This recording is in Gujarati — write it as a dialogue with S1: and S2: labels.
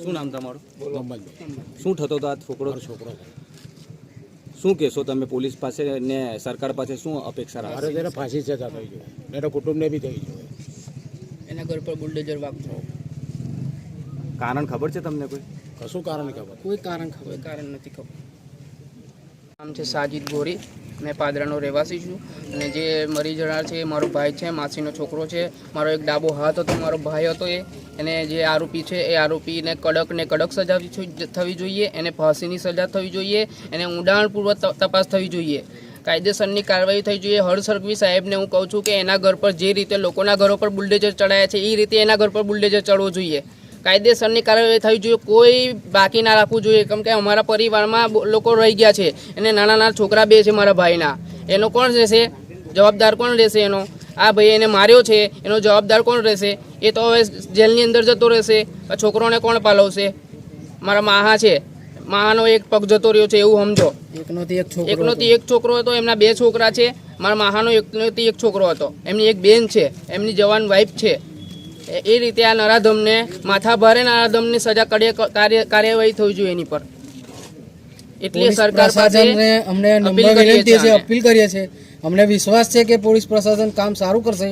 S1: શું નામ તમારું?
S2: મોહમ્મદભાઈ.
S1: શું થતો હતો આ છોકરો?
S2: છોકરો
S1: શું કહેશો તમે પોલીસ પાસે ને સરકાર પાસે શું અપેક્ષા રાખો?
S2: મારે તેને ફાંસી સજા થઈ જોઈએ, એના કુટુંબને બી થઈ જોઈએ.
S3: એના ઘર પર બુલડોઝર વાગતો.
S1: કારણ ખબર છે તમને કોઈ?
S2: કશું કારણ ખબર.
S3: કોઈ કારણ નથી ખબર. નામ છે સાજિદ ગોરી. મેં પાદરાનો રહેવાસી છું અને જે મરી જનાર છે એ મારો ભાઈ છે, માસીનો છોકરો છે. મારો એક ડાબો હાથ હતો, મારો ભાઈ હતો. એને જે આરોપી છે એ આરોપીને કડક સજા થવી જોઈએ, એને ફાંસીની સજા થવી જોઈએ, એને ઊંડાણપૂર્વક તપાસ થવી જોઈએ, કાયદેસરની કાર્યવાહી થઈ જોઈએ. હર્ષ સંઘવી સાહેબને હું કહું છું કે એના ઘર પર જે રીતે લોકોના ઘરો પર બુલડોઝર ચડાયા છે એ રીતે એના ઘર પર બુલડોઝર ચડવો જોઈએ. કાયદેસરની કાર્યવાહી થવી જોઈએ, કોઈ બાકી ના રાખવું જોઈએ. કેમ કે અમારા પરિવારમાં લોકો રહી ગયા છે, એને નાના છોકરા બે છે મારા ભાઈના. એનો કોણ રહેશે? જવાબદાર કોણ રહેશે એનો? આ ભાઈ એને માર્યો છે, એનો જવાબદાર કોણ રહેશે? એ તો હવે જેલની અંદર જતો રહેશે. આ છોકરોને કોણ પાલવશે? મારા માહા છે, માહાનો એક પગ જતો રહ્યો છે એવું સમજો. એકનોથી એક છોકરો હતો, એમના બે છોકરા છે. મારા માહાનો એકનોથી એક છોકરો હતો, એમની એક બેન છે, એમની જવાન વાઈફ છે. એ રીતે આ નરાધમને માથા ભારે નરાધમની સજા કાર્યવાહી થવી જોઈએ એની પર. એટલે સરકાર પાસે
S4: અમને નમ્ર વિનંતી છે, અપીલ કરીએ છીએ. અમને વિશ્વાસ છે કે પોલીસ પ્રશાસન કામ સારું કરશે.